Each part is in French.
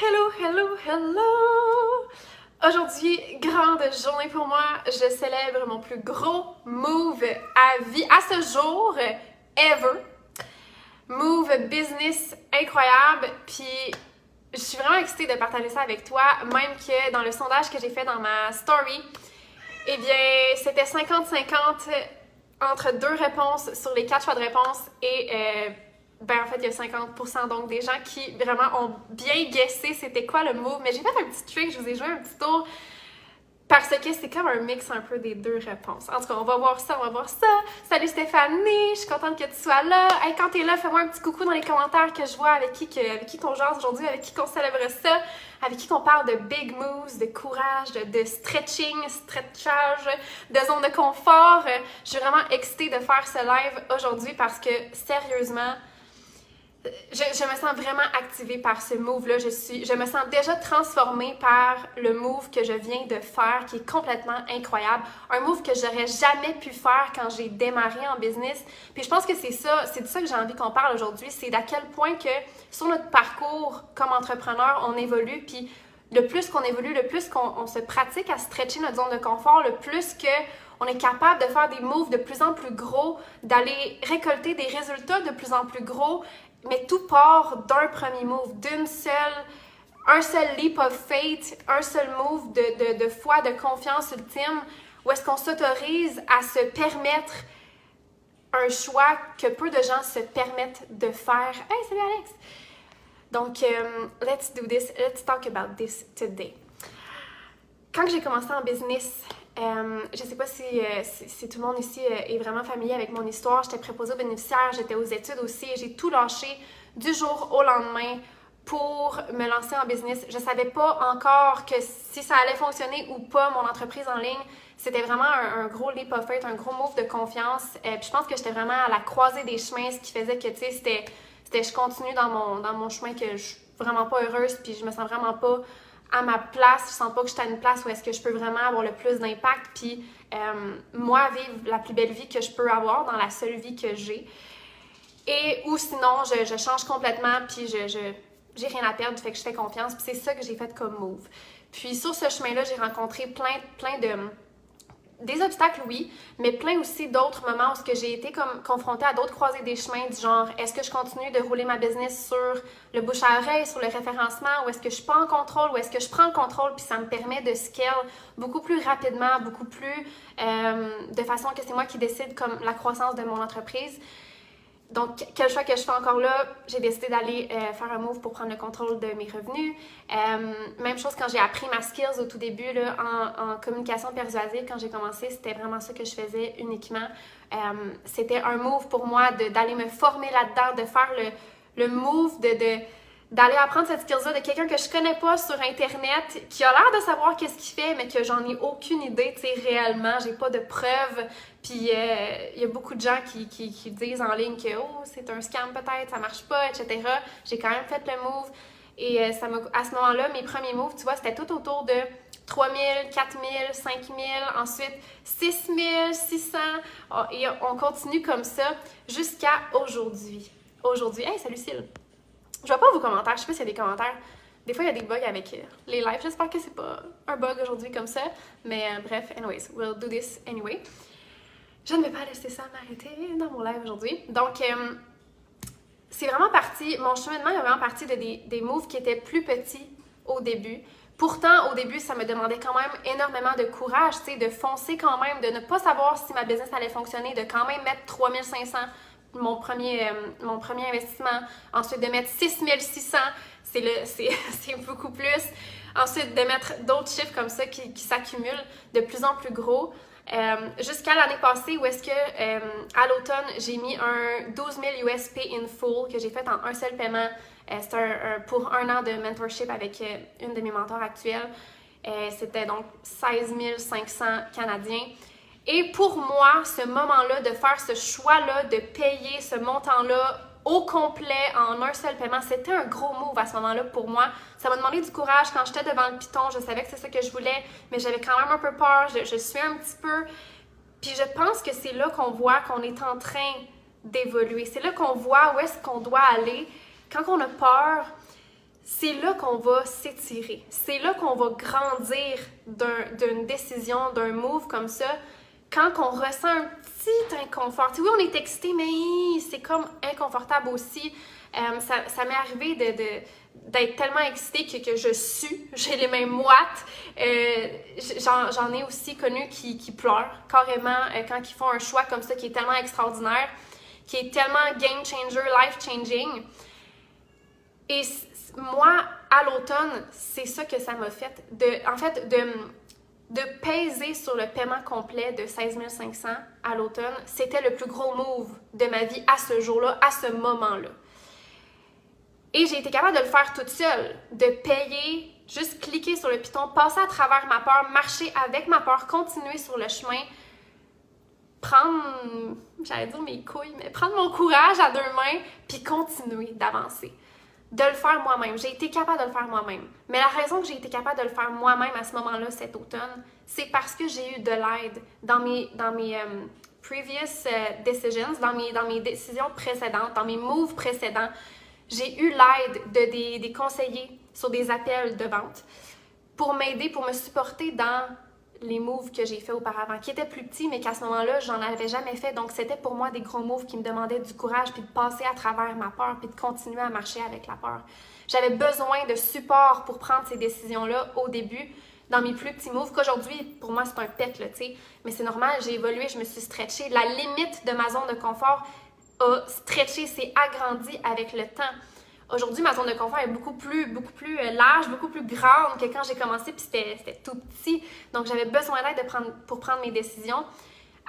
Hello, hello, hello! Aujourd'hui, grande journée pour moi. Je célèbre mon plus gros move à vie, à ce jour, ever. Move business incroyable. Puis, je suis vraiment excitée de partager ça avec toi, même que dans le sondage que j'ai fait dans ma story, eh bien, c'était 50-50 entre deux réponses sur les 4 choix de réponse et en fait, il y a 50% donc des gens qui vraiment ont bien guessé c'était quoi le move. Mais j'ai fait un petit trick, je vous ai joué un petit tour parce que c'est comme un mix un peu des deux réponses. En tout cas, on va voir ça, on va voir ça. Salut Stéphanie, je suis contente que tu sois là. Hey, quand t'es là, fais-moi un petit coucou dans les commentaires que je vois avec qui qu'on jase aujourd'hui, avec qui qu'on célèbre ça, avec qui qu'on parle de big moves, de courage, de stretching, stretchage, de zone de confort. Je suis vraiment excitée de faire ce live aujourd'hui parce que, sérieusement, je me sens vraiment activée par ce move-là. Je me sens déjà transformée par le move que je viens de faire, qui est complètement incroyable. Un move que j'aurais jamais pu faire quand j'ai démarré en business. Puis je pense que c'est de ça que j'ai envie qu'on parle aujourd'hui. C'est d'à quel point que sur notre parcours comme entrepreneur, on évolue. Puis le plus qu'on évolue, le plus qu'on se pratique à stretcher notre zone de confort, le plus qu'on est capable de faire des moves de plus en plus gros, d'aller récolter des résultats de plus en plus gros. Mais tout part d'un premier move, un seul leap of faith, un seul move de foi, de confiance ultime, où est-ce qu'on s'autorise à se permettre un choix que peu de gens se permettent de faire. Hey, salut Alex! Donc, let's do this, let's talk about this today. Quand j'ai commencé en business, je sais pas si tout le monde ici est vraiment familier avec mon histoire. J'étais préposée aux bénéficiaires, j'étais aux études aussi. J'ai tout lâché du jour au lendemain pour me lancer en business. Je savais pas encore que si ça allait fonctionner ou pas, mon entreprise en ligne. C'était vraiment un gros leap of faith, un gros move de confiance. Puis je pense que j'étais vraiment à la croisée des chemins, ce qui faisait que, tu sais, c'était je continue dans mon chemin que je suis vraiment pas heureuse, puis je me sens vraiment pas à ma place, je sens pas que je suis à une place où est-ce que je peux vraiment avoir le plus d'impact, puis moi, vivre la plus belle vie que je peux avoir dans la seule vie que j'ai. Et ou sinon, je change complètement, puis j'ai rien à perdre, fait que je fais confiance, puis c'est ça que j'ai fait comme move. Puis sur ce chemin-là, j'ai rencontré plein de... Des obstacles, oui, mais plein aussi d'autres moments où j'ai été comme confrontée à d'autres croisées des chemins du genre, est-ce que je continue de rouler ma business sur le bouche à oreille, sur le référencement, ou est-ce que je suis pas en contrôle, ou est-ce que je prends le contrôle puis ça me permet de scale beaucoup plus rapidement, beaucoup plus de façon que c'est moi qui décide comme la croissance de mon entreprise. Donc, quel choix que je fais encore là, j'ai décidé d'aller faire un move pour prendre le contrôle de mes revenus. Même chose quand j'ai appris ma skills au tout début là, en communication persuasive, quand j'ai commencé, c'était vraiment ça que je faisais uniquement. C'était un move pour moi d'aller me former là-dedans, de faire le move d'aller apprendre cette skills-là de quelqu'un que je connais pas sur Internet, qui a l'air de savoir qu'est-ce qu'il fait, mais que j'en ai aucune idée, tu sais, réellement, j'ai pas de preuves. Puis il y a beaucoup de gens qui disent en ligne que oh, c'est un scam peut-être, ça marche pas, etc. J'ai quand même fait le move. Et à ce moment-là, mes premiers moves, tu vois, c'était tout autour de 3 000, 4 000, 5 000, ensuite 6 600. Et on continue comme ça jusqu'à aujourd'hui. Aujourd'hui, hey, salut Cyle! Je vois pas vos commentaires, je sais pas s'il y a des commentaires. Des fois, il y a des bugs avec les lives. J'espère que c'est pas un bug aujourd'hui comme ça. Mais bref, anyways, we'll do this anyway. Je ne vais pas laisser ça m'arrêter dans mon live aujourd'hui. Donc, c'est vraiment parti, mon cheminement est vraiment parti de des moves qui étaient plus petits au début. Pourtant, au début, ça me demandait quand même énormément de courage, tu sais, de foncer quand même, de ne pas savoir si ma business allait fonctionner, de quand même mettre 3 500 mon premier investissement, ensuite de mettre 6 600, c'est beaucoup plus. Ensuite, de mettre d'autres chiffres comme ça qui s'accumulent de plus en plus gros. Jusqu'à l'année passée où est-ce que à l'automne, j'ai mis un 12 000 US Pay in Full que j'ai fait en un seul paiement. C'était pour 1 an de mentorship avec une de mes mentors actuelles. C'était donc 16 500 Canadiens. Et pour moi, ce moment-là, de faire ce choix-là, de payer ce montant-là au complet en un seul paiement, c'était un gros move à ce moment-là pour moi. Ça m'a demandé du courage quand j'étais devant le piton. Je savais que c'est ça que je voulais, mais j'avais quand même un peu peur. Je suis un petit peu... Puis je pense que c'est là qu'on voit qu'on est en train d'évoluer. C'est là qu'on voit où est-ce qu'on doit aller. Quand on a peur, c'est là qu'on va s'étirer. C'est là qu'on va grandir d'une décision, d'un move comme ça. Quand on ressent un petit inconfort. Oui, on est excité, mais c'est comme inconfortable aussi. Ça m'est arrivé d'être tellement excitée que je sue, j'ai les mains moites. J'en ai aussi connu qui pleurent carrément quand ils font un choix comme ça qui est tellement extraordinaire, qui est tellement game changer, life changing. Et moi, à l'automne, c'est ça que ça m'a fait. De peser sur le paiement complet de 16 500 à l'automne, c'était le plus gros move de ma vie à ce jour-là, à ce moment-là. Et j'ai été capable de le faire toute seule, de payer, juste cliquer sur le piton, passer à travers ma peur, marcher avec ma peur, continuer sur le chemin, prendre, j'allais dire mes couilles, mais prendre mon courage à 2 mains, puis continuer d'avancer. De le faire moi-même. J'ai été capable de le faire moi-même. Mais la raison que j'ai été capable de le faire moi-même à ce moment-là, cet automne, c'est parce que j'ai eu de l'aide dans mes previous decisions, dans mes décisions précédentes, dans mes moves précédents. J'ai eu l'aide de des conseillers sur des appels de vente pour m'aider, pour me supporter dans les moves que j'ai fait auparavant, qui étaient plus petits, mais qu'à ce moment-là, j'en avais jamais fait. Donc, c'était pour moi des gros moves qui me demandaient du courage, puis de passer à travers ma peur, puis de continuer à marcher avec la peur. J'avais besoin de support pour prendre ces décisions-là au début, dans mes plus petits moves, qu'aujourd'hui, pour moi, c'est un pet, là, tu sais. Mais c'est normal, j'ai évolué, je me suis stretchée. La limite de ma zone de confort a stretché, s'est agrandie avec le temps. Aujourd'hui, ma zone de confort est beaucoup plus large, beaucoup plus grande que quand j'ai commencé, puis c'était tout petit. Donc, j'avais besoin d'aide pour prendre mes décisions.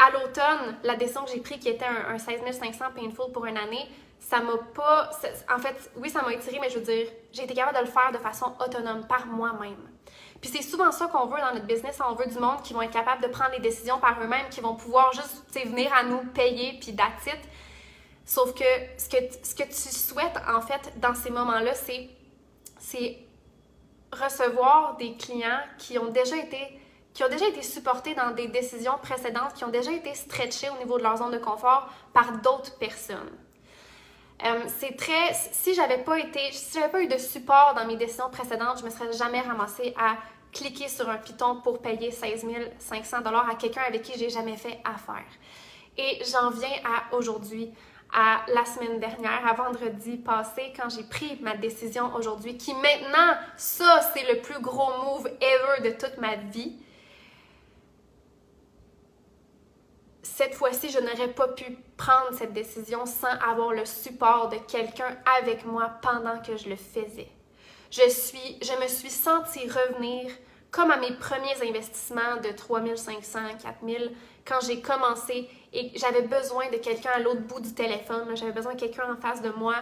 À l'automne, la décision que j'ai prise, qui était un 16 500 painful pour une année, ça m'a pas... En fait, oui, ça m'a étiré, mais je veux dire, j'ai été capable de le faire de façon autonome, par moi-même. Puis c'est souvent ça qu'on veut dans notre business. On veut du monde qui vont être capable de prendre les décisions par eux-mêmes, qui vont pouvoir juste venir à nous payer, puis that's it. Sauf que ce que tu souhaites, en fait, dans ces moments-là, c'est recevoir des clients qui ont déjà été supportés dans des décisions précédentes, qui ont déjà été stretchés au niveau de leur zone de confort par d'autres personnes. Si j'avais pas eu de support dans mes décisions précédentes, je me serais jamais ramassée à cliquer sur un piton pour payer 16 500 $ à quelqu'un avec qui j'ai jamais fait affaire. Et j'en viens à aujourd'hui, à la semaine dernière, à vendredi passé, quand j'ai pris ma décision aujourd'hui, qui maintenant, ça, c'est le plus gros move ever de toute ma vie. Cette fois-ci, je n'aurais pas pu prendre cette décision sans avoir le support de quelqu'un avec moi pendant que je le faisais. Je me suis sentie revenir comme à mes premiers investissements de 3 500, 4 000, quand j'ai commencé et j'avais besoin de quelqu'un à l'autre bout du téléphone. J'avais besoin de quelqu'un en face de moi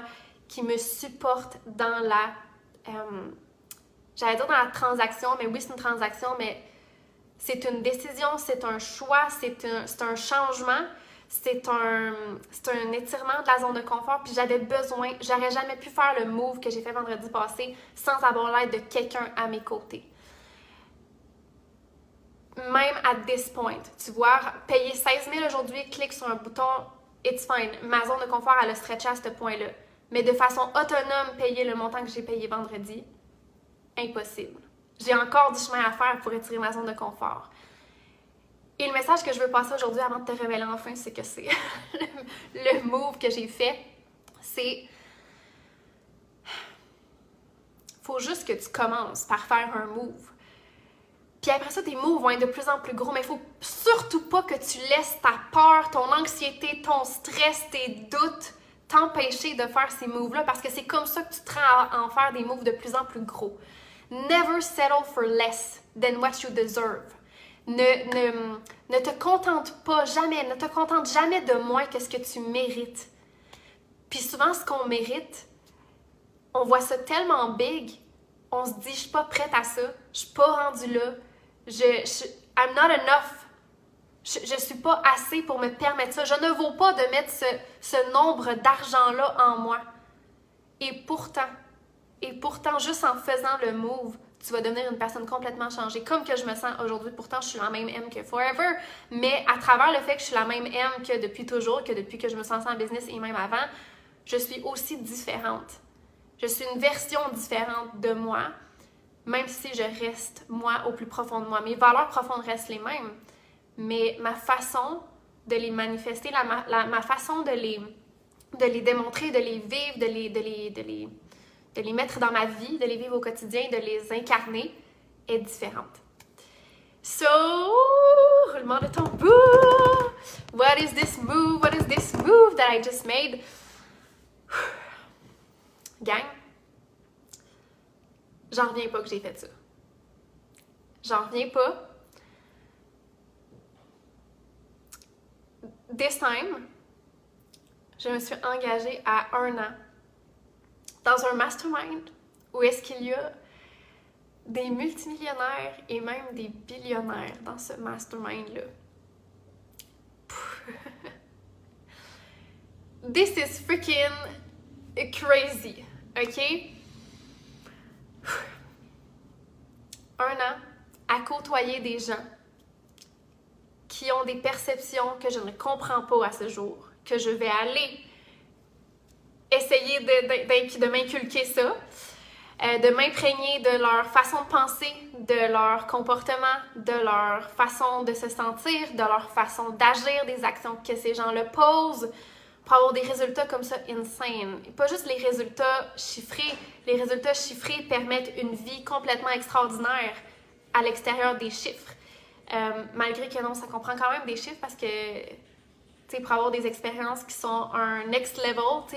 qui me supporte dans j'allais dire dans la transaction, mais oui, c'est une transaction, mais c'est une décision, c'est un choix, c'est un changement, c'est un étirement de la zone de confort. Puis j'aurais jamais pu faire le move que j'ai fait vendredi passé sans avoir l'aide de quelqu'un à mes côtés. Même at this point, tu vois, payer 16 000 aujourd'hui, clique sur un bouton, it's fine. Ma zone de confort, elle a stretché à ce point-là. Mais de façon autonome, payer le montant que j'ai payé vendredi, impossible. J'ai encore du chemin à faire pour étirer ma zone de confort. Et le message que je veux passer aujourd'hui avant de te révéler enfin, c'est que c'est le move que j'ai fait, c'est... Faut juste que tu commences par faire un move. Puis après ça, tes moves vont être de plus en plus gros, mais il faut surtout pas que tu laisses ta peur, ton anxiété, ton stress, tes doutes t'empêcher de faire ces moves-là, parce que c'est comme ça que tu te rends à en faire des moves de plus en plus gros. Never settle for less than what you deserve. Ne te contente jamais de moins que ce que tu mérites. Puis souvent, ce qu'on mérite, on voit ça tellement big, on se dit, je suis pas prête à ça, je suis pas rendue là, I'm not enough. Je suis pas assez pour me permettre ça. Je ne vaux pas de mettre ce nombre d'argent-là en moi. Et pourtant, juste en faisant le move, tu vas devenir une personne complètement changée, comme que je me sens aujourd'hui. Pourtant, je suis la même M que forever, mais à travers le fait que je suis la même M que depuis toujours, que depuis que je me sens en business et même avant, je suis aussi différente. Je suis une version différente de moi, même si je reste moi au plus profond de moi. Mes valeurs profondes restent les mêmes, mais ma façon de les manifester, ma façon de les démontrer, de les vivre, de les mettre dans ma vie, de les vivre au quotidien, de les incarner, est différente. So, roulement de tambour! What is this move? What is this move that I just made? Gang, j'en reviens pas que j'ai fait ça. J'en reviens pas. This time, je me suis engagée à 1 an dans un mastermind où est-ce qu'il y a des multimillionnaires et même des billionnaires dans ce mastermind-là. This is freaking crazy, ok? 1 an à côtoyer des gens qui ont des perceptions que je ne comprends pas à ce jour, que je vais aller essayer de m'inculquer ça, de m'imprégner de leur façon de penser, de leur comportement, de leur façon de se sentir, de leur façon d'agir, des actions que ces gens-là posent, pour avoir des résultats comme ça insane. Et pas juste les résultats chiffrés. Les résultats chiffrés permettent une vie complètement extraordinaire à l'extérieur des chiffres. Malgré que non, ça comprend quand même des chiffres parce que, tu sais, pour avoir des expériences qui sont un next level, tu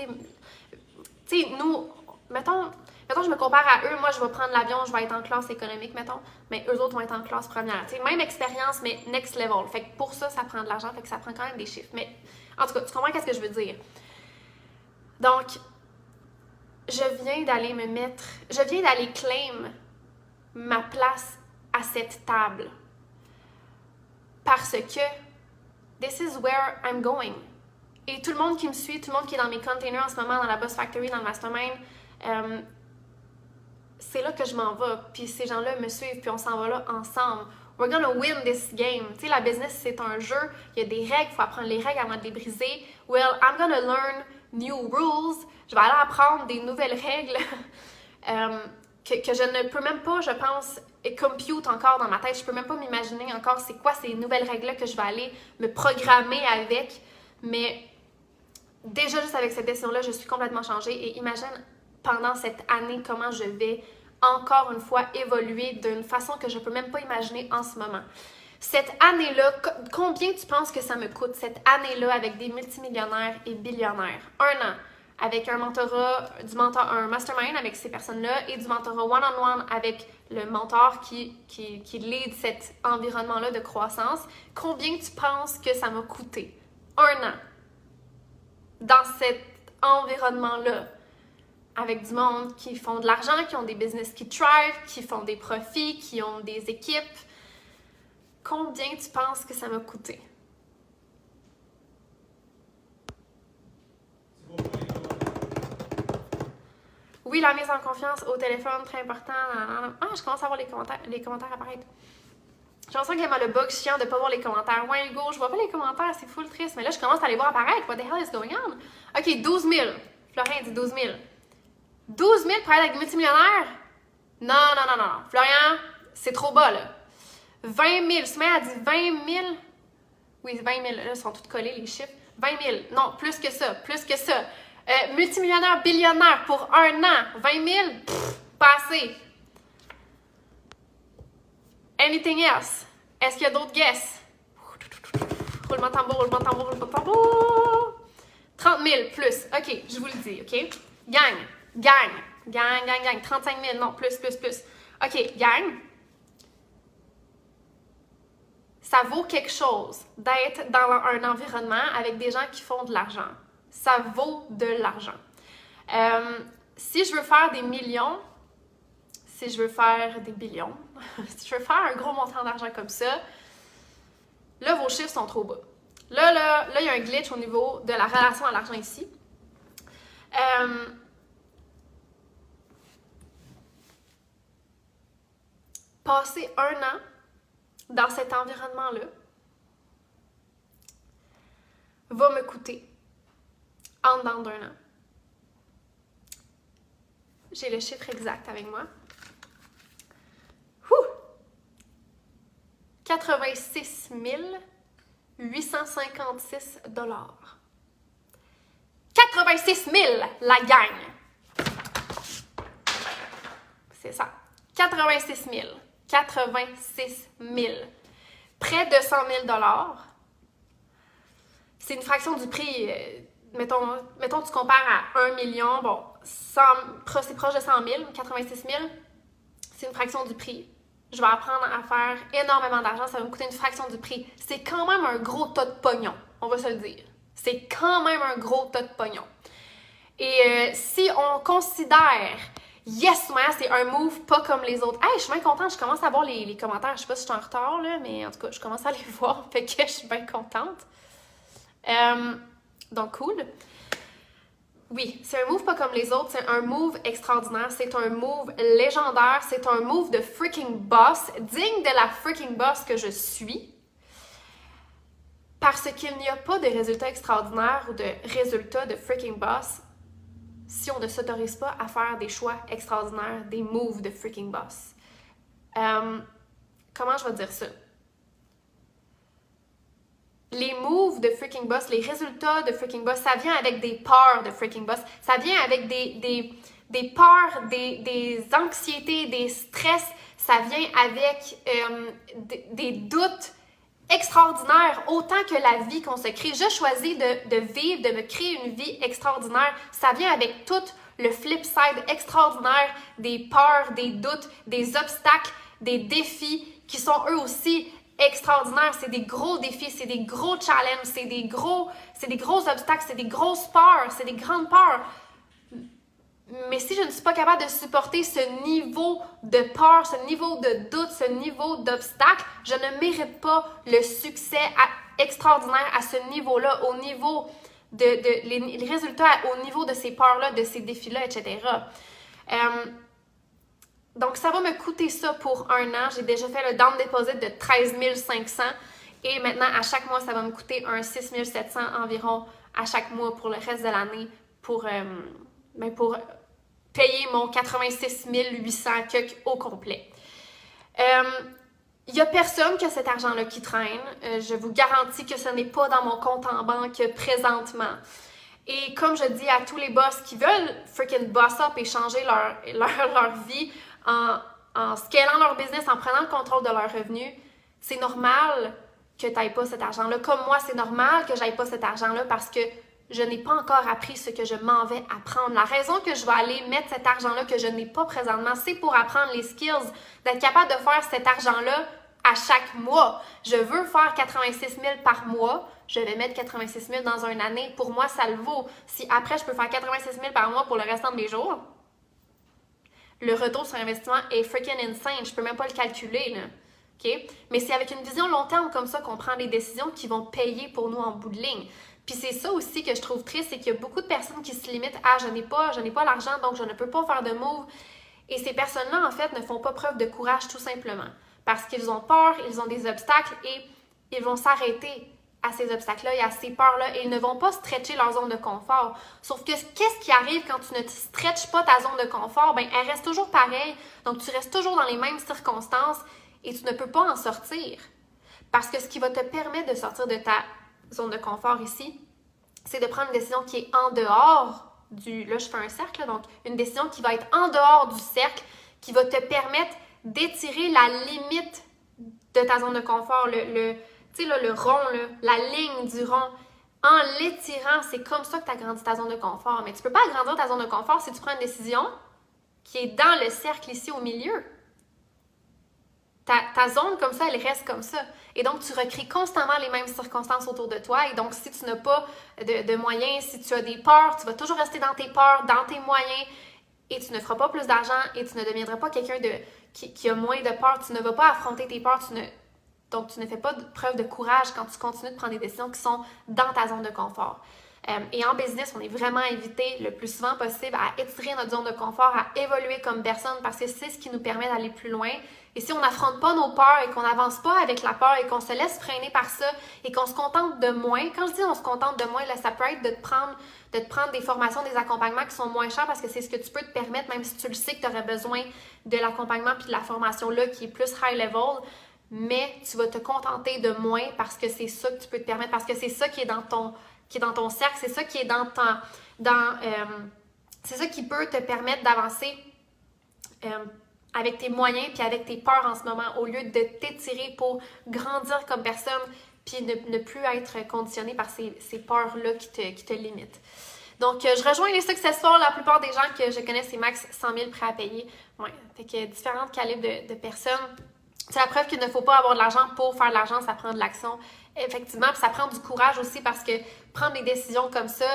sais, nous, mettons, je me compare à eux, moi, je vais prendre l'avion, je vais être en classe économique, mettons, mais eux autres vont être en classe première. Tu sais, même expérience, mais next level. Fait que pour ça, ça prend de l'argent, fait que ça prend quand même des chiffres. Mais, en tout cas, tu comprends qu'est-ce que je veux dire? Donc, je viens d'aller claim ma place à cette table. Parce que this is where I'm going. Et tout le monde qui me suit, tout le monde qui est dans mes containers en ce moment, dans la Boss Factory, dans le Mastermind, c'est là que je m'en vais. Puis ces gens-là me suivent, puis on s'en va là ensemble. We're gonna win this game. Tu sais, la business, c'est un jeu. Il y a des règles, il faut apprendre les règles avant de les briser. Well, I'm gonna learn new rules. Je vais aller apprendre des nouvelles règles que je ne peux même pas, je pense, compute encore dans ma tête. Je peux même pas m'imaginer encore c'est quoi ces nouvelles règles-là que je vais aller me programmer avec. Mais déjà, juste avec cette décision-là, je suis complètement changée. Et imagine, pendant cette année, comment je vais encore une fois évoluer d'une façon que je peux même pas imaginer en ce moment. Cette année-là, combien tu penses que ça me coûte, cette année-là, avec des multimillionnaires et billionnaires? 1 an, avec un mentorat, un mastermind avec ces personnes-là et du mentorat one-on-one avec le mentor qui lead cet environnement-là de croissance. Combien tu penses que ça m'a coûté? 1 an. Dans cet environnement-là, avec du monde qui font de l'argent, qui ont des business qui thrive, qui font des profits, qui ont des équipes. Combien tu penses que ça m'a coûté? Oui, la mise en confiance au téléphone, très important. Ah, je commence à voir les commentaires apparaître. J'ai l'impression qu'il y a le bug chiant de ne pas voir les commentaires. Ouais, Hugo, je vois pas les commentaires, c'est full triste. Mais là, je commence à les voir apparaître. What the hell is going on? OK, 12 000. Florian dit 12 000. 12 000 pour être avec des multimillionnaires? Non. Florian, c'est trop bas, là. 20 000. Sumaya a dit 20 000. Oui, 20 000. Là, ils sont tous collés, les chiffres. 20 000. Non, plus que ça. Multimillionnaire, billionnaire pour 1 an. 20 000? Pas assez. Anything else? Est-ce qu'il y a d'autres guesses? Roulement de tambour. 30 000 plus. OK, je vous le dis, OK? Gang. 35 000, non, plus. OK, gang. Ça vaut quelque chose d'être dans un environnement avec des gens qui font de l'argent. Ça vaut de l'argent. Si je veux faire des millions, si je veux faire des billions, si je veux faire un gros montant d'argent comme ça, là, vos chiffres sont trop bas. Là, il y a un glitch au niveau de la relation à l'argent ici. Passer 1 an dans cet environnement-là va me coûter en dedans d'1 an j'ai le chiffre exact avec moi. 86 856 $. 86 000, la gang! C'est ça. 86 000. 86 000. Près de 100 000 $. C'est une fraction du prix. Mettons, tu compares à 1 million. Bon, c'est proche de 100 000, 86 000. C'est une fraction du prix. Je vais apprendre à faire énormément d'argent. Ça va me coûter une fraction du prix. C'est quand même un gros tas de pognon. On va se le dire. C'est quand même un gros tas de pognon. Et si on considère, yes, Maya, c'est un move pas comme les autres. Hey, je suis bien contente, je commence à voir les commentaires. Je sais pas si je suis en retard, là, mais en tout cas, je commence à les voir. Fait que je suis bien contente. Donc, cool. Oui, c'est un move pas comme les autres. C'est un move extraordinaire. C'est un move légendaire. C'est un move de freaking boss, digne de la freaking boss que je suis. Parce qu'il n'y a pas de résultat extraordinaire ou de résultat de freaking boss si on ne s'autorise pas à faire des choix extraordinaires, des moves de freaking boss. Comment je vais dire ça? Les moves de freaking boss, les résultats de freaking boss, ça vient avec des peurs de freaking boss. Ça vient avec des peurs, des anxiétés, des stress. Ça vient avec des doutes extraordinaire, autant que la vie qu'on se crée. Je choisis de vivre, de me créer une vie extraordinaire. Ça vient avec tout le flip side extraordinaire des peurs, des doutes, des obstacles, des défis qui sont eux aussi extraordinaires. C'est des gros défis, c'est des gros challenges, c'est des gros obstacles, c'est des grosses peurs, c'est des grandes peurs. Mais si je ne suis pas capable de supporter ce niveau de peur, ce niveau de doute, ce niveau d'obstacle, je ne mérite pas le succès extraordinaire à ce niveau-là, au niveau les résultats, au niveau de ces peurs-là, de ces défis-là, etc. Donc, ça va me coûter ça pour 1 an. J'ai déjà fait le down deposit de 13 500 et maintenant, à chaque mois, ça va me coûter un 6 700 environ à chaque mois pour le reste de l'année pour payer mon 86 800 au complet. Il n'y a personne qui a cet argent-là qui traîne. Je vous garantis que ce n'est pas dans mon compte en banque présentement. Et comme je dis à tous les boss qui veulent freaking boss up et changer leur vie en scalant leur business, en prenant le contrôle de leurs revenus, c'est normal que tu n'ailles pas cet argent-là. Comme moi, c'est normal que je n'aille pas cet argent-là parce que je n'ai pas encore appris ce que je m'en vais apprendre. La raison que je vais aller mettre cet argent-là que je n'ai pas présentement, c'est pour apprendre les skills, d'être capable de faire cet argent-là à chaque mois. Je veux faire 86 000 par mois. Je vais mettre 86 000 dans une année. Pour moi, ça le vaut. Si après, je peux faire 86 000 par mois pour le restant de mes jours, le retour sur investissement est freaking insane. Je peux même pas le calculer, là. Okay? Mais c'est avec une vision long terme comme ça qu'on prend des décisions qui vont payer pour nous en bout de ligne. Puis c'est ça aussi que je trouve triste, c'est qu'il y a beaucoup de personnes qui se limitent à « je n'ai pas l'argent, donc je ne peux pas faire de move ». Et ces personnes-là, en fait, ne font pas preuve de courage tout simplement. Parce qu'ils ont peur, ils ont des obstacles et ils vont s'arrêter à ces obstacles-là et à ces peurs-là et ils ne vont pas stretcher leur zone de confort. Sauf que qu'est-ce qui arrive quand tu ne stretches pas ta zone de confort? Ben, elle reste toujours pareille, donc tu restes toujours dans les mêmes circonstances et tu ne peux pas en sortir. Parce que ce qui va te permettre de sortir de ta zone de confort ici, c'est de prendre une décision qui est en dehors du... Là, je fais un cercle, là, donc une décision qui va être en dehors du cercle, qui va te permettre d'étirer la limite de ta zone de confort, tu sais, là, le rond, là, la ligne du rond. En l'étirant, c'est comme ça que tu agrandis ta zone de confort. Mais tu ne peux pas agrandir ta zone de confort si tu prends une décision qui est dans le cercle ici au milieu. Ta zone comme ça, elle reste comme ça. Et donc, tu recrées constamment les mêmes circonstances autour de toi. Et donc, si tu n'as pas de moyens, si tu as des peurs, tu vas toujours rester dans tes peurs, dans tes moyens, et tu ne feras pas plus d'argent et tu ne deviendras pas quelqu'un qui a moins de peur. Tu ne vas pas affronter tes peurs. Donc, tu ne fais pas preuve de courage quand tu continues de prendre des décisions qui sont dans ta zone de confort. Et en business, on est vraiment invité le plus souvent possible à étirer notre zone de confort, à évoluer comme personne parce que c'est ce qui nous permet d'aller plus loin. Et si on n'affronte pas nos peurs et qu'on n'avance pas avec la peur et qu'on se laisse freiner par ça et qu'on se contente de moins, quand je dis on se contente de moins, là, ça peut être de te prendre des formations, des accompagnements qui sont moins chers parce que c'est ce que tu peux te permettre, même si tu le sais que tu aurais besoin de l'accompagnement puis de la formation là qui est plus high level, mais tu vas te contenter de moins parce que c'est ça que tu peux te permettre, parce que c'est ça qui est dans ton cercle, c'est ça qui est c'est ça qui peut te permettre d'avancer avec tes moyens puis avec tes peurs en ce moment, au lieu de t'étirer pour grandir comme personne puis ne plus être conditionné par ces peurs-là qui te limitent. Donc, je rejoins les successful. La plupart des gens que je connais, c'est max 100 000 prêts à payer. Ouais, fait que différents calibres de personnes. C'est la preuve qu'il ne faut pas avoir de l'argent pour faire de l'argent, ça prend de l'action. Effectivement, puis ça prend du courage aussi parce que prendre des décisions comme ça,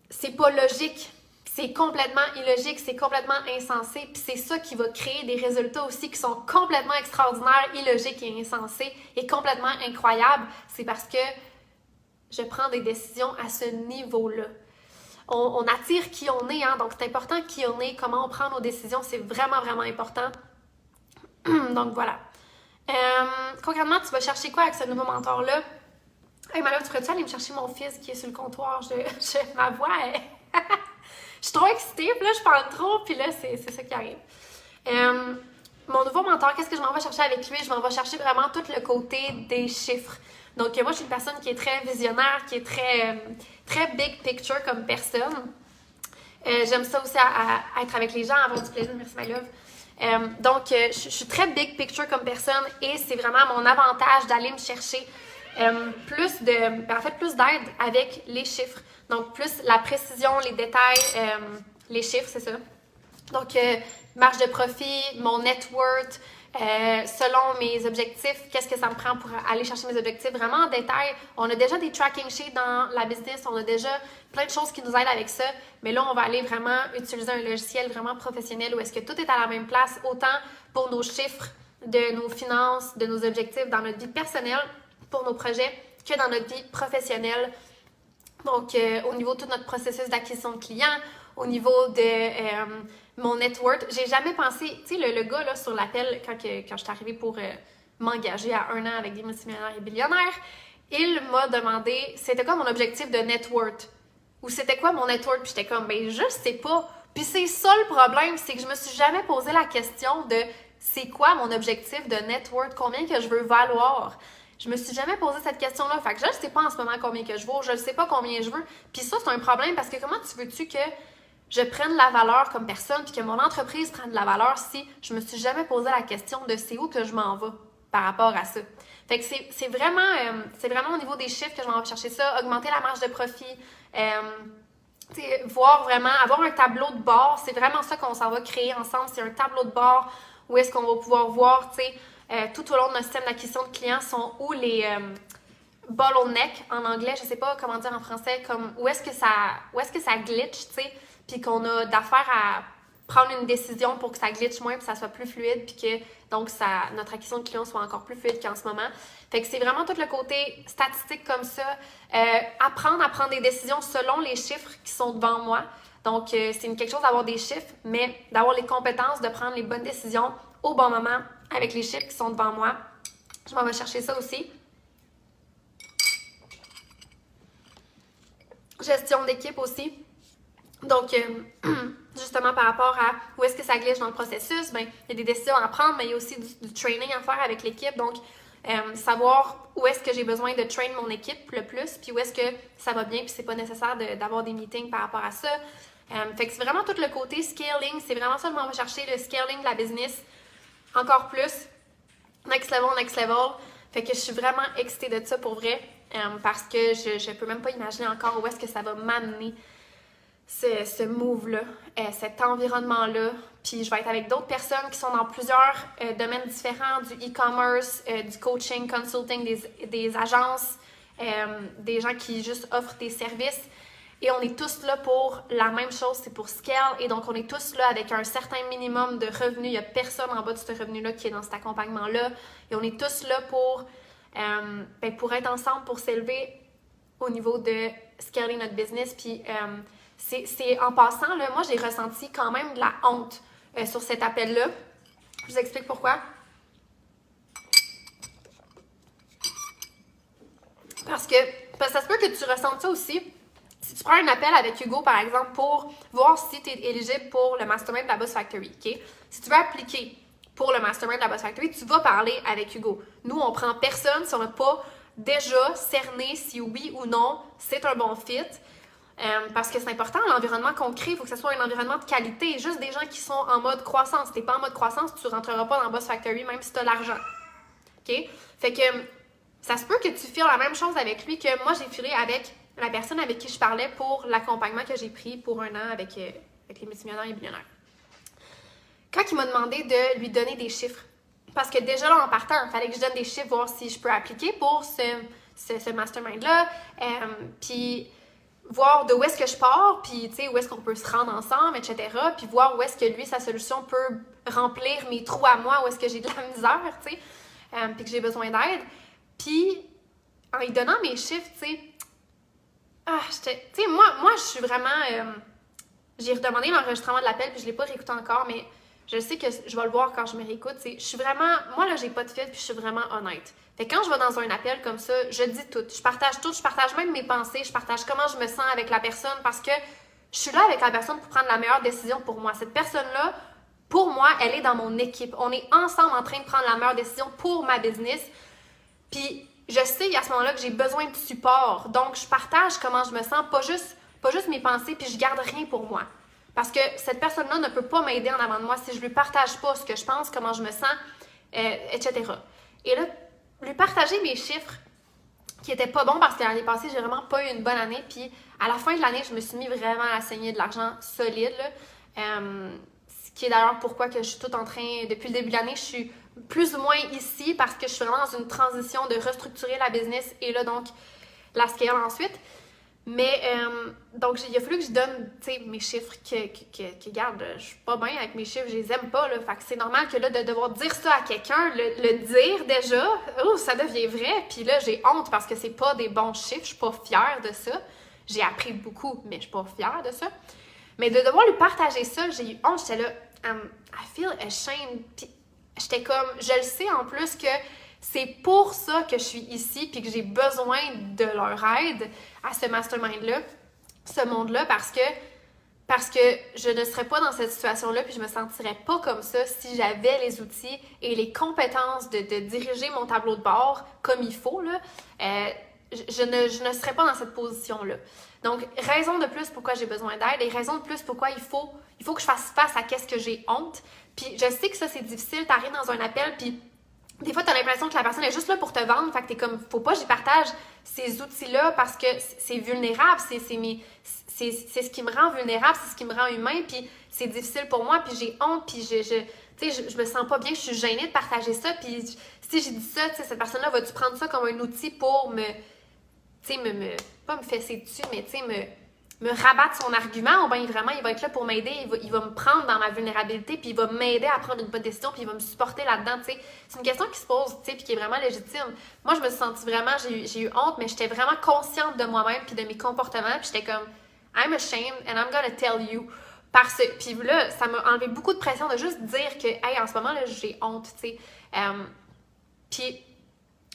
c'est pas logique. C'est complètement illogique, c'est complètement insensé, puis c'est ça qui va créer des résultats aussi qui sont complètement extraordinaires, illogiques et insensés et complètement incroyables. C'est parce que je prends des décisions à ce niveau-là. On attire qui on est, hein? Donc c'est important qui on est, comment on prend nos décisions, c'est vraiment, vraiment important. Donc voilà. Concrètement, tu vas chercher quoi avec ce nouveau mentor-là? Hey Marie, tu pourrais-tu aller me chercher mon fils qui est sur le comptoir? Ma voix est... Je suis trop excitée, puis là, je parle trop, puis là, c'est ça qui arrive. Mon nouveau mentor, qu'est-ce que je m'en vais chercher avec lui? Je m'en vais chercher vraiment tout le côté des chiffres. Donc, moi, je suis une personne qui est très visionnaire, qui est très big picture comme personne. J'aime ça aussi à être avec les gens, avoir du plaisir. Merci, my love. Donc, je suis très big picture comme personne et c'est vraiment mon avantage d'aller me chercher plus d'aide avec les chiffres. Donc, plus la précision, les détails, les chiffres, c'est ça. Donc, marge de profit, mon net worth, selon mes objectifs, qu'est-ce que ça me prend pour aller chercher mes objectifs, vraiment en détail. On a déjà des tracking sheets dans la business, on a déjà plein de choses qui nous aident avec ça, mais là, on va aller vraiment utiliser un logiciel vraiment professionnel où est-ce que tout est à la même place, autant pour nos chiffres, de nos finances, de nos objectifs dans notre vie personnelle, pour nos projets, que dans notre vie professionnelle. Donc, au niveau de tout notre processus d'acquisition de clients, au niveau de mon net worth, j'ai jamais pensé, tu sais, le gars là sur l'appel, quand je suis arrivée pour m'engager à 1 an avec des multimillionnaires et billionnaires, il m'a demandé c'était quoi mon objectif de net worth ou c'était quoi mon net worth, puis j'étais comme, ben je sais pas. Puis c'est ça le problème, c'est que je me suis jamais posé la question de c'est quoi mon objectif de net worth, combien que je veux valoir. Je me suis jamais posé cette question-là. Fait que je ne sais pas en ce moment combien que je vaux, je ne sais pas combien je veux. Puis ça, c'est un problème parce que comment veux-tu que je prenne la valeur comme personne puis que mon entreprise prenne de la valeur si je me suis jamais posé la question de c'est où que je m'en vais par rapport à ça. Fait que c'est vraiment au niveau des chiffres que je m'en vais chercher ça, augmenter la marge de profit, voir vraiment, avoir un tableau de bord, c'est vraiment ça qu'on s'en va créer ensemble. C'est un tableau de bord où est-ce qu'on va pouvoir voir, tu sais, tout au long de notre système d'acquisition de clients sont où les bottlenecks en anglais, je sais pas comment dire en français, comme où est-ce que ça glitch, tu sais, puis qu'on a d'affaires à prendre une décision pour que ça glitch moins, puis ça soit plus fluide, puis que donc notre acquisition de clients soit encore plus fluide qu'en ce moment. Fait que c'est vraiment tout le côté statistique comme ça, apprendre à prendre des décisions selon les chiffres qui sont devant moi. Donc, c'est quelque chose d'avoir des chiffres, mais d'avoir les compétences de prendre les bonnes décisions au bon moment avec les chiffres qui sont devant moi. Je m'en vais chercher ça aussi. Gestion d'équipe aussi. Donc, justement, par rapport à où est-ce que ça glitch dans le processus, ben, il y a des décisions à prendre, mais il y a aussi du training à faire avec l'équipe. Donc, savoir où est-ce que j'ai besoin de train mon équipe le plus, puis où est-ce que ça va bien, puis c'est pas nécessaire d'avoir des meetings par rapport à ça. Fait que c'est vraiment tout le côté scaling, c'est vraiment ça que je m'en vais chercher, le scaling de la business, encore plus, next level. Fait que je suis vraiment excitée de ça pour vrai, parce que je peux même pas imaginer encore où est-ce que ça va m'amener ce move-là, cet environnement-là. Puis je vais être avec d'autres personnes qui sont dans plusieurs domaines différents, du e-commerce, du coaching, consulting, des agences, des gens qui juste offrent des services. Et on est tous là pour la même chose, c'est pour scale. Et donc, on est tous là avec un certain minimum de revenus. Il n'y a personne en bas de ce revenu-là qui est dans cet accompagnement-là. Et on est tous là pour être ensemble, pour s'élever au niveau de scaler notre business. Puis c'est en passant, là, moi j'ai ressenti quand même de la honte sur cet appel-là. Je vous explique pourquoi. Parce que ça se peut que tu ressentes ça aussi. Si tu prends un appel avec Hugo, par exemple, pour voir si tu es éligible pour le Mastermind de la Boss Factory, OK? Si tu veux appliquer pour le Mastermind de la Boss Factory, tu vas parler avec Hugo. Nous, on prend personne si on n'a pas déjà cerné si oui ou non c'est un bon fit. Parce que c'est important, l'environnement qu'on crée, il faut que ce soit un environnement de qualité. Juste des gens qui sont en mode croissance. Si tu n'es pas en mode croissance, tu ne rentreras pas dans Boss Factory, même si tu as l'argent. OK? Fait que ça se peut que tu files la même chose avec lui que moi, j'ai filé avec la personne avec qui je parlais pour l'accompagnement que j'ai pris pour 1 an avec les multimillionnaires et billionnaires. Quand il m'a demandé de lui donner des chiffres, parce que déjà là, en partant, il fallait que je donne des chiffres, voir si je peux appliquer pour ce mastermind-là, puis voir de où est-ce que je pars, puis tu sais, où est-ce qu'on peut se rendre ensemble, etc., puis voir où est-ce que lui, sa solution peut remplir mes trous à moi, où est-ce que j'ai de la misère, tu sais, puis que j'ai besoin d'aide. Puis, en lui donnant mes chiffres, tu sais, moi, je suis vraiment... j'ai redemandé l'enregistrement de l'appel, puis je l'ai pas réécouté encore, mais je sais que je vais le voir quand je me réécoute. Je suis vraiment... Moi, là, j'ai pas de filtre, puis je suis vraiment honnête. Fait que quand je vais dans un appel comme ça, je dis tout. Je partage même mes pensées, je partage comment je me sens avec la personne, parce que je suis là avec la personne pour prendre la meilleure décision pour moi. Cette personne-là, pour moi, elle est dans mon équipe. On est ensemble en train de prendre la meilleure décision pour ma business. Puis je sais à ce moment-là que j'ai besoin de support. Donc, je partage comment je me sens, pas juste mes pensées, puis je garde rien pour moi. Parce que cette personne-là ne peut pas m'aider en avant de moi si je lui partage pas ce que je pense, comment je me sens, etc. Et là, lui partager mes chiffres qui étaient pas bons parce que l'année passée, j'ai vraiment pas eu une bonne année. Puis à la fin de l'année, je me suis mis vraiment à saigner de l'argent solide. Ce qui est d'ailleurs pourquoi que je suis toute en train, depuis le début de l'année, je suis plus ou moins ici parce que je suis vraiment dans une transition de restructurer la business et là, donc, la scale ensuite. Mais, donc, il a fallu que je donne, tu sais, mes chiffres que regarde, je suis pas bien avec mes chiffres, je les aime pas, là. Fait que c'est normal que là, de devoir dire ça à quelqu'un, le dire déjà, ça devient vrai. Puis là, j'ai honte parce que c'est pas des bons chiffres, je suis pas fière de ça. J'ai appris beaucoup, mais je suis pas fière de ça. Mais de devoir lui partager ça, j'ai eu honte, j'étais là, I feel ashamed. Puis j'étais comme, je le sais en plus que c'est pour ça que je suis ici puis que j'ai besoin de leur aide à ce mastermind-là, ce monde-là, parce que je ne serais pas dans cette situation-là puis je me sentirais pas comme ça si j'avais les outils et les compétences de diriger mon tableau de bord comme il faut, là. Je ne serais pas dans cette position-là. Donc, raison de plus pourquoi j'ai besoin d'aide et raison de plus pourquoi il faut que je fasse face à qu'est-ce que j'ai honte. Puis je sais que ça, c'est difficile, t'arrives dans un appel, puis des fois, t'as l'impression que la personne est juste là pour te vendre, fait que t'es comme, faut pas que j'y partage ces outils-là parce que c'est vulnérable, c'est ce qui me rend vulnérable, c'est ce qui me rend humain, puis c'est difficile pour moi, puis j'ai honte, puis je me sens pas bien, je suis gênée de partager ça, puis si j'ai dit ça, tu sais, cette personne-là, va-tu prendre ça comme un outil pour pas me fesser dessus, mais tu sais, me rabattre son argument, ou bien vraiment, il va être là pour m'aider, il va me prendre dans ma vulnérabilité, puis il va m'aider à prendre une bonne décision, puis il va me supporter là-dedans, tu sais. C'est une question qui se pose, tu sais, puis qui est vraiment légitime. Moi, je me suis sentie vraiment, j'ai eu honte, mais j'étais vraiment consciente de moi-même, puis de mes comportements, puis j'étais comme, I'm ashamed, and I'm gonna tell you. Puis là, ça m'a enlevé beaucoup de pression de juste dire que, hey, en ce moment, là, j'ai honte, tu sais. Puis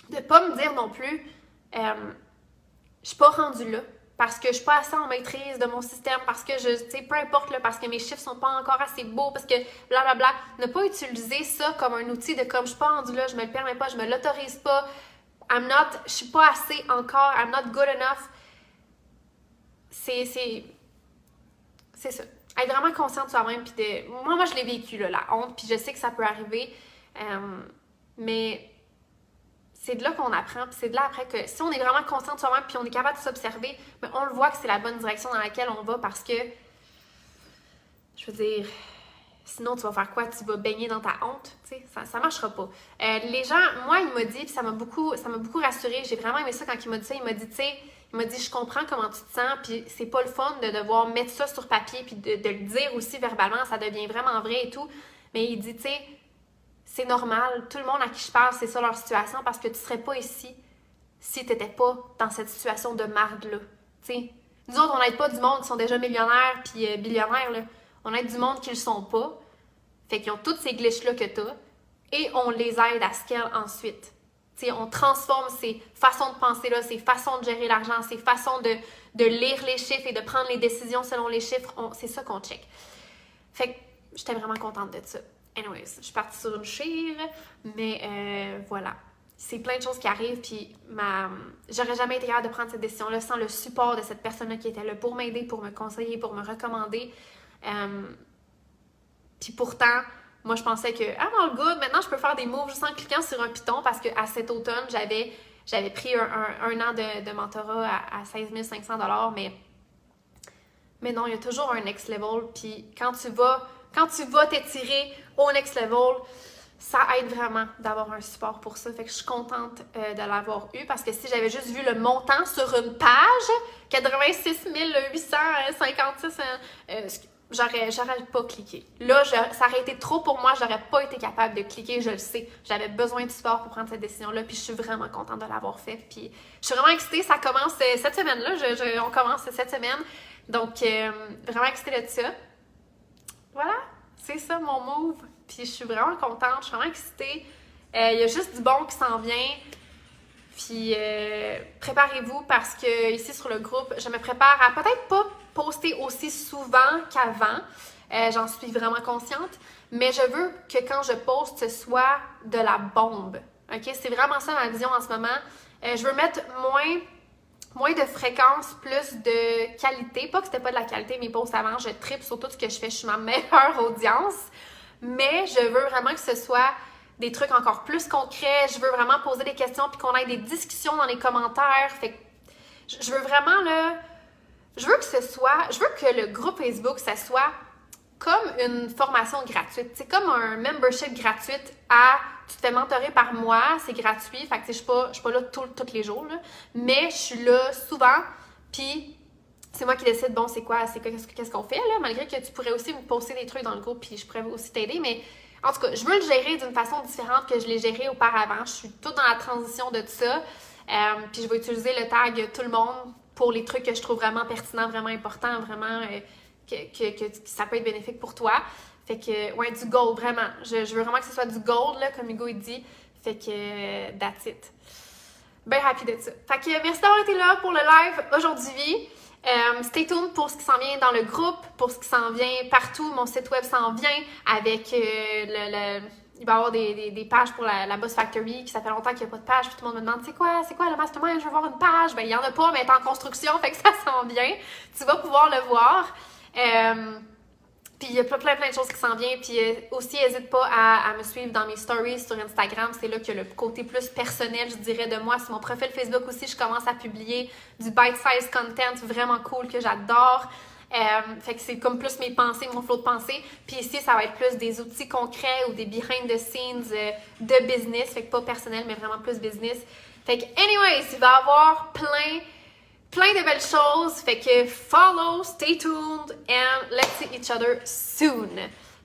de pas me dire non plus, je suis pas rendue là. Parce que je suis pas assez en maîtrise de mon système, parce que tu sais, peu importe, là, parce que mes chiffres sont pas encore assez beaux, parce que blablabla. Ne pas utiliser ça comme un outil de comme je suis pas rendue là, je me le permets pas, je me l'autorise pas, je suis pas assez encore, I'm not good enough. C'est ça. Être vraiment conscient de soi-même, puis moi, je l'ai vécu, là, la honte, puis je sais que ça peut arriver, mais c'est de là qu'on apprend, puis c'est de là après que si on est vraiment conscient de soi-même puis on est capable de s'observer, mais on le voit que c'est la bonne direction dans laquelle on va parce que, je veux dire, sinon tu vas faire quoi? Tu vas baigner dans ta honte, tu sais, ça marchera pas. Les gens, moi, il m'a dit, puis ça m'a beaucoup rassurée, j'ai vraiment aimé ça quand il m'a dit ça, il m'a dit, je comprends comment tu te sens, puis c'est pas le fun de devoir mettre ça sur papier puis de le dire aussi verbalement, ça devient vraiment vrai et tout, mais il dit, tu sais, c'est normal. Tout le monde à qui je parle, c'est ça leur situation parce que tu serais pas ici si t'étais pas dans cette situation de marde-là. T'sais, nous autres, on n'aide pas du monde qui sont déjà millionnaires puis billionnaires, là. On aide du monde qui le sont pas. Fait qu'ils ont toutes ces glitches-là que t'as et on les aide à scale ensuite. T'sais, on transforme ces façons de penser-là, ces façons de gérer l'argent, ces façons de lire les chiffres et de prendre les décisions selon les chiffres. C'est ça qu'on check. Fait que j'étais vraiment contente de ça. Anyways, je suis partie sur une chire, mais voilà. C'est plein de choses qui arrivent, puis j'aurais jamais été capable de prendre cette décision-là sans le support de cette personne-là qui était là pour m'aider, pour me conseiller, pour me recommander. Puis pourtant, moi je pensais que I'm all good, maintenant je peux faire des moves juste en cliquant sur un piton parce qu'à cet automne, j'avais pris un an de mentorat à 16 500 $, mais non, il y a toujours un next level, puis quand tu vas t'étirer au next level, ça aide vraiment d'avoir un support pour ça. Fait que je suis contente de l'avoir eu parce que si j'avais juste vu le montant sur une page, 86 856, j'aurais pas cliqué. Là, ça aurait été trop pour moi, j'aurais pas été capable de cliquer, je le sais. J'avais besoin de support pour prendre cette décision-là, puis je suis vraiment contente de l'avoir fait. Puis je suis vraiment excitée, ça commence cette semaine-là, on commence cette semaine. Donc, vraiment excitée de ça. Voilà, c'est ça mon move. Puis je suis vraiment contente, je suis vraiment excitée. Il y a juste du bon qui s'en vient. Puis préparez-vous parce que ici sur le groupe, je me prépare à peut-être pas poster aussi souvent qu'avant. J'en suis vraiment consciente. Mais je veux que quand je poste, ce soit de la bombe. OK? C'est vraiment ça ma vision en ce moment. Je veux mettre moins de fréquence, plus de qualité. Pas que c'était pas de la qualité, mes posts avant, je tripe sur tout ce que je fais. Je suis ma meilleure audience. Mais je veux vraiment que ce soit des trucs encore plus concrets. Je veux vraiment poser des questions puis qu'on ait des discussions dans les commentaires. Fait que je veux vraiment, là... Je veux que le groupe Facebook, ça soit comme une formation gratuite. C'est comme un membership gratuite tu te fais mentorer par mois, c'est gratuit. Fait que je suis pas là tous les jours, là. Mais je suis là souvent, puis c'est moi qui décide, bon, qu'est-ce qu'on fait, là, malgré que tu pourrais aussi me poster des trucs dans le groupe, puis je pourrais aussi t'aider, mais en tout cas, je veux le gérer d'une façon différente que je l'ai géré auparavant. Je suis toute dans la transition de tout ça, puis je vais utiliser le tag tout le monde pour les trucs que je trouve vraiment pertinents, vraiment importants, vraiment que ça peut être bénéfique pour toi. Fait que, ouais, du gold, vraiment. Je veux vraiment que ce soit du gold, là, comme Hugo il dit. Fait que, that's it. Bien happy de ça. Fait que, merci d'avoir été là pour le live aujourd'hui. Stay tuned pour ce qui s'en vient dans le groupe, pour ce qui s'en vient partout. Mon site web s'en vient avec il va y avoir des pages pour la Boss Factory, qui ça fait longtemps qu'il n'y a pas de page, puis tout le monde me demande c'est quoi le mastermind, je veux voir une page. Ben il n'y en a pas, mais elle est en construction, fait que ça s'en vient. Tu vas pouvoir le voir. Puis il y a plein de choses qui s'en viennent. Puis aussi, n'hésite pas à me suivre dans mes stories sur Instagram. C'est là qu'il y a le côté plus personnel, je dirais, de moi. Sur mon profil Facebook aussi, je commence à publier du bite-size content vraiment cool que j'adore. Fait que c'est comme plus mes pensées, mon flow de pensée. Puis ici, ça va être plus des outils concrets ou des behind the scenes de business. Fait que pas personnel, mais vraiment plus business. Fait que anyways, il va y avoir plein de belles choses. Fait que follow, stay tuned, and let's see each other soon.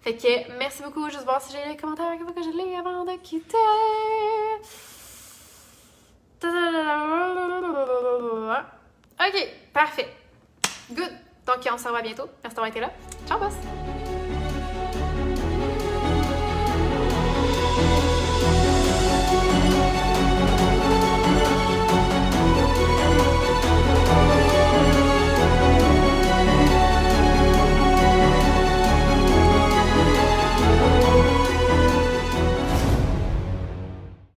Fait que merci beaucoup. Juste voir si j'ai les commentaires que je lis avant de quitter. Ok, parfait. Good. Donc, on se revoit bientôt. Merci d'avoir été là. Ciao, boss!